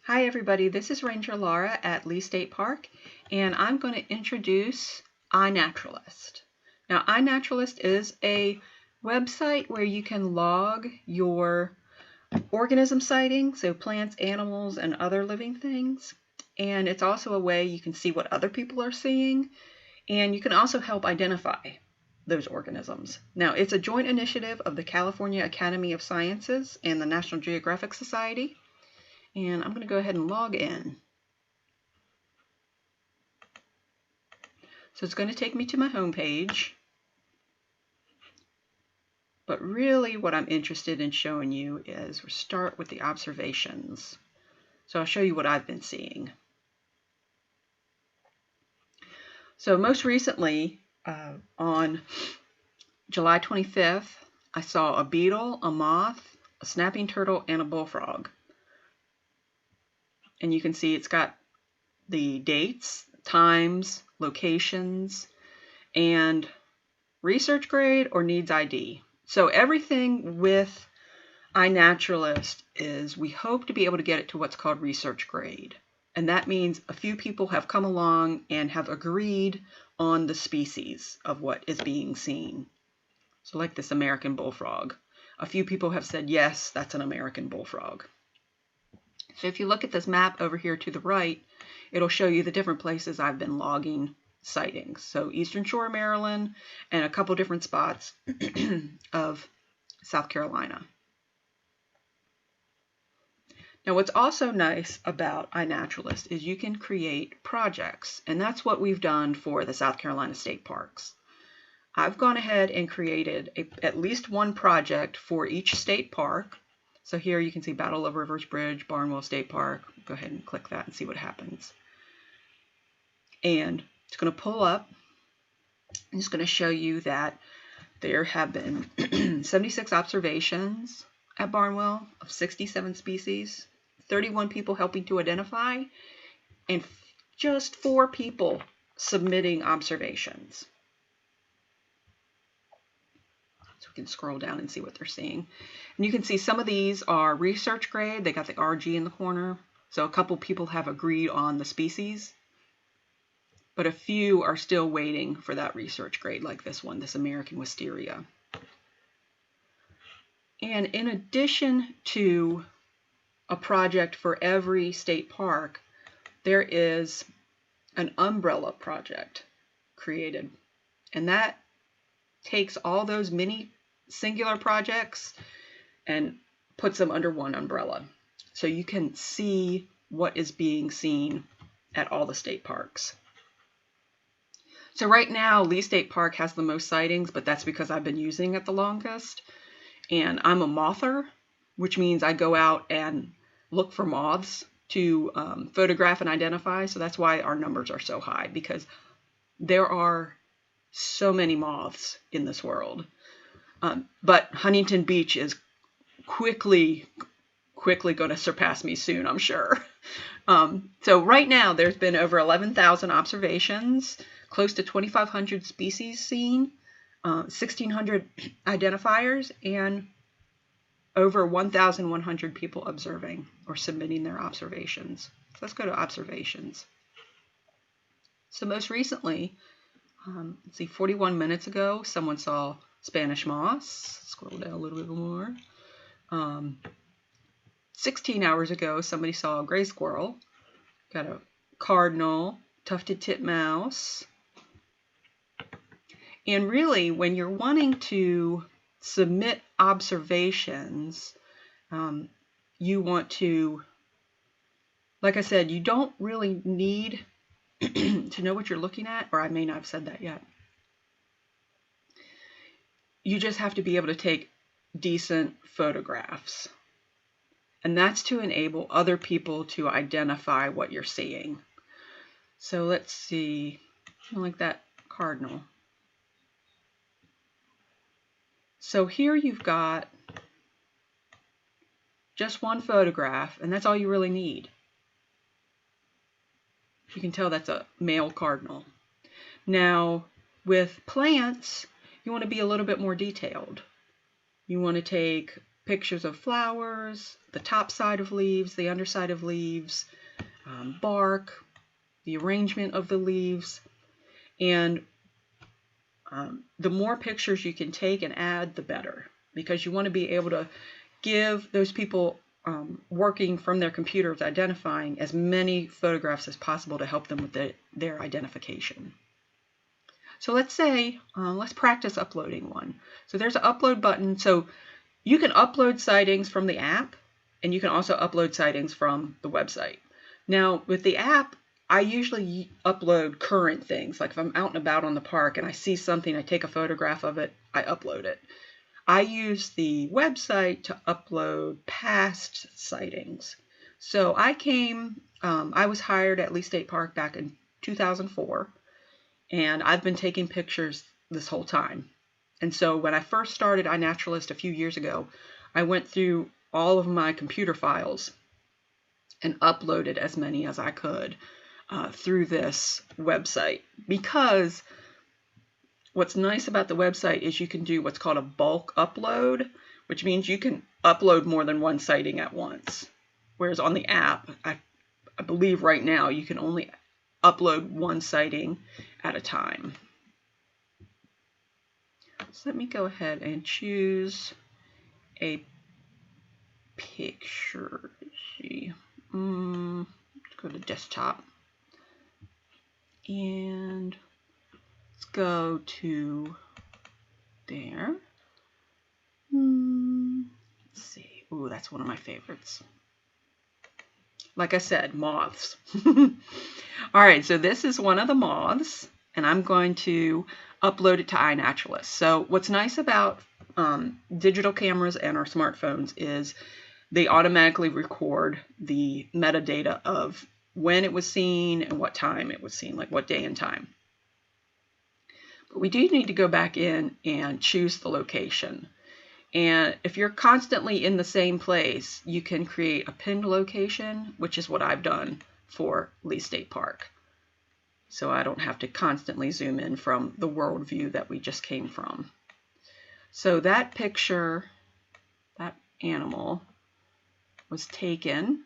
Hi everybody, this is Ranger Laura at Lee State Park, and I'm going to introduce iNaturalist. Now, iNaturalist is a website where you can log your organism sightings, so plants, animals, and other living things. And it's also a way you can see what other people are seeing, and you can also help identify those organisms. Now, it's a joint initiative of the California Academy of Sciences and the National Geographic Society. And I'm going to go ahead and log in. So it's going to take me to my home page. But really what I'm interested in showing you is we'll start with the observations. So I'll show you what I've been seeing. So most recently, on July 25th, I saw a beetle, a moth, a snapping turtle, and a bullfrog. And you can see it's got the dates, times, locations, and research grade or needs ID. So everything with iNaturalist is we hope to be able to get it to what's called research grade. And that means a few people have come along and have agreed on the species of what is being seen. So like this American bullfrog. A few people have said, yes, that's an American bullfrog. So if you look at this map over here to the right, it'll show you the different places I've been logging sightings. So Eastern Shore, Maryland, and a couple different spots of South Carolina. Now what's also nice about iNaturalist is you can create projects, and that's what we've done for the South Carolina State Parks. I've gone ahead and created at least one project for each state park. So here you can see Battle of Rivers Bridge, Barnwell State Park. Go ahead and click that and see what happens. And it's going to pull up. I'm just going to show you that there have been 76 observations at Barnwell of 67 species, 31 people helping to identify, and just 4 people submitting observations. So we can scroll down and see what they're seeing. And you can see some of these are research grade. They got the RG in the corner. So a couple people have agreed on the species, but a few are still waiting for that research grade, like this one, this American wisteria. And in addition to a project for every state park, there is an umbrella project created. And that takes all those mini singular projects and puts them under one umbrella. So you can see what is being seen at all the state parks. So right now, Lee State Park has the most sightings, but that's because I've been using it the longest. And I'm a mother, which means I go out and look for moths to photograph and identify. So that's why our numbers are so high, because there are so many moths in this world. But Huntington Beach is quickly going to surpass me soon, I'm sure. So right now there's been over 11,000 observations, close to 2,500 species seen, 1,600 identifiers, and over 1,100 people observing or submitting their observations. So let's go to observations. So most recently, let's see, 41 minutes ago, someone saw Spanish moss. Scroll down a little bit more. 16 hours ago, somebody saw a gray squirrel. Got a cardinal, tufted titmouse. And really, when you're wanting to submit observations, you want to, like I said, you don't really need to know what you're looking at, or I may not have said that yet. You just have to be able to take decent photographs. And that's to enable other people to identify what you're seeing. So let's see, like that cardinal. So here you've got just one photograph, and that's all you really need. You can tell that's a male cardinal. Now, with plants, you want to be a little bit more detailed. You want to take pictures of flowers, the top side of leaves, the underside of leaves, bark, the arrangement of the leaves. And the more pictures you can take and add, the better, because you want to be able to give those people working from their computers identifying as many photographs as possible to help them with their identification. So let's say, let's practice uploading one. So there's an upload button. So you can upload sightings from the app, and you can also upload sightings from the website. Now with the app, I usually upload current things. Like if I'm out and about on the park and I see something, I take a photograph of it, I upload it. I use the website to upload past sightings. So I was hired at Lee State Park back in 2004, and I've been taking pictures this whole time. And so when I first started iNaturalist a few years ago, I went through all of my computer files and uploaded as many as I could through this website, because what's nice about the website is you can do what's called a bulk upload, which means you can upload more than one sighting at once. Whereas on the app, I believe right now you can only upload one sighting at a time. So let me go ahead and choose a picture. Let's see. Let's go to desktop. And let's go to there. Let's see. Ooh, that's one of my favorites. Like I said, moths. All right, so this is one of the moths, and I'm going to upload it to iNaturalist. So what's nice about digital cameras and our smartphones is they automatically record the metadata of when it was seen and what time it was seen, like what day and time. But we do need to go back in and choose the location. And if you're constantly in the same place, you can create a pinned location, which is what I've done for Lee State Park. So I don't have to constantly zoom in from the world view that we just came from. So that picture, that animal, was taken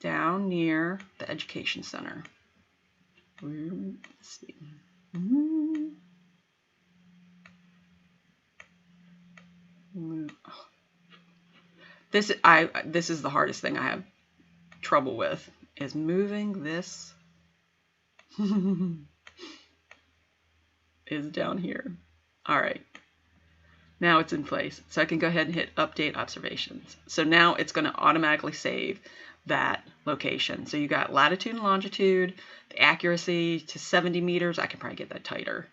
down near the education center. Let's see. This is the hardest thing I have trouble with, is moving this is down here. All right. Now it's in place. So I can go ahead and hit update observations. So now it's going to automatically save that location. So you got latitude and longitude, the accuracy to 70 meters. I can probably get that tighter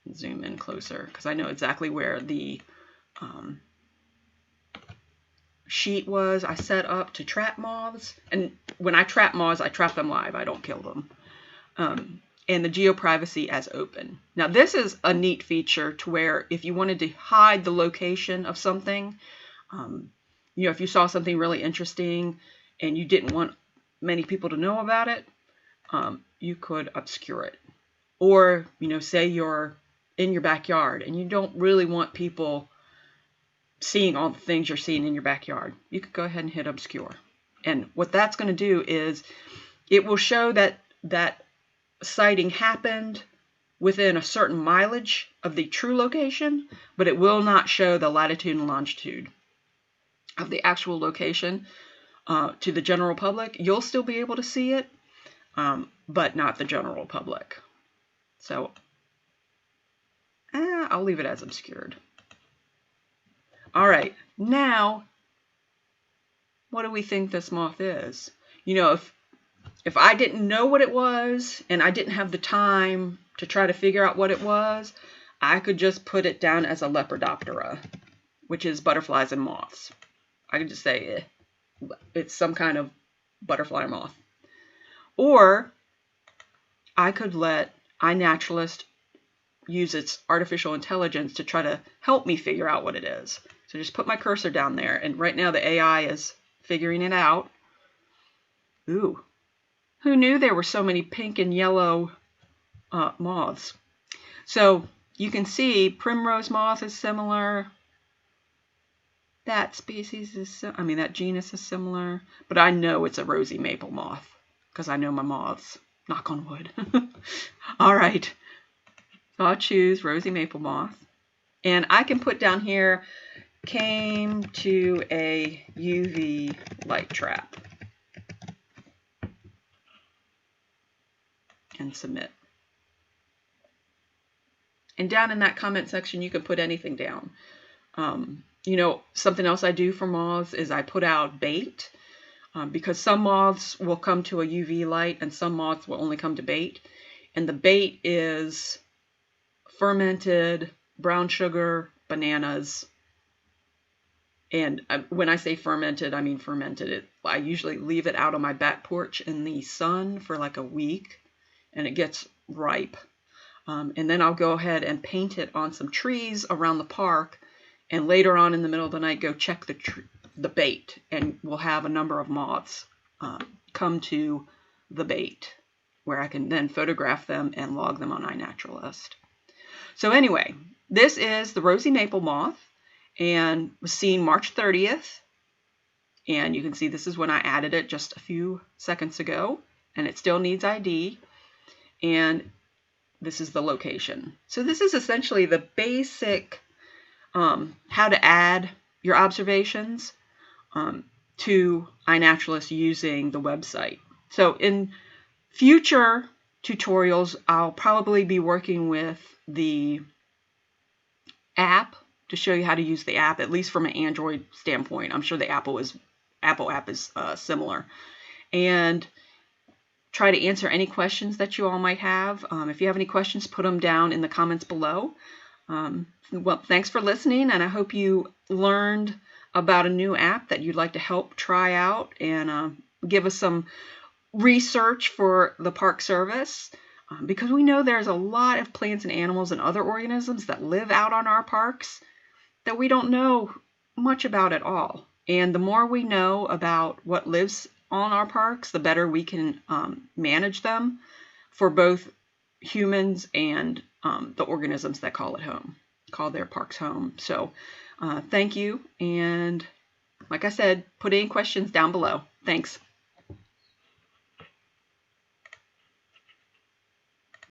and zoom in closer because I know exactly where the sheet was. I set up to trap moths. And when I trap moths, I trap them live. I don't kill them. And the geoprivacy as open. Now this is a neat feature to where if you wanted to hide the location of something, if you saw something really interesting and you didn't want many people to know about it, you could obscure it. Or, say you're in your backyard and you don't really want people seeing all the things you're seeing in your backyard. You could go ahead and hit obscure. And what that's going to do is it will show that sighting happened within a certain mileage of the true location, but it will not show the latitude and longitude of the actual location to the general public. You'll still be able to see it, but not the general public. So I'll leave it as obscured. All right, now what do we think this moth is? If I didn't know what it was and I didn't have the time to try to figure out what it was, I could just put it down as a Lepidoptera, which is butterflies and moths. I could just say it's some kind of butterfly moth. Or I could let iNaturalist use its artificial intelligence to try to help me figure out what it is. So just put my cursor down there, and right now the AI is figuring it out. Ooh. Who knew there were so many pink and yellow moths? So you can see primrose moth is similar. that species is, that genus is similar, but I know it's a rosy maple moth because I know my moths. Knock on wood. All right. So I'll choose rosy maple moth. And I can put down here, came to a UV light trap. And submit. And down in that comment section, you can put anything down. Something else I do for moths is I put out bait. Because some moths will come to a UV light and some moths will only come to bait. And the bait is fermented brown sugar, bananas. And when I say fermented, I mean fermented. I usually leave it out on my back porch in the sun for like a week and it gets ripe. And then I'll go ahead and paint it on some trees around the park. And later on in the middle of the night, go check the bait, and we'll have a number of moths come to the bait, where I can then photograph them and log them on iNaturalist. So anyway, this is the rosy maple moth, and was seen March 30th. And you can see this is when I added it just a few seconds ago, and it still needs ID. And this is the location. So this is essentially the basic how to add your observations to iNaturalist using the website. So in future tutorials, I'll probably be working with the app to show you how to use the app, at least from an Android standpoint. I'm sure the Apple app is similar. And try to answer any questions that you all might have. If you have any questions, put them down in the comments below. Well, thanks for listening, and I hope you learned about a new app that you'd like to help try out, and give us some research for the Park Service, because we know there's a lot of plants and animals and other organisms that live out on our parks that we don't know much about at all. And the more we know about what lives on our parks, the better we can manage them for both humans and the organisms that call their parks home. So thank you, and like I said, put any questions down below. Thanks.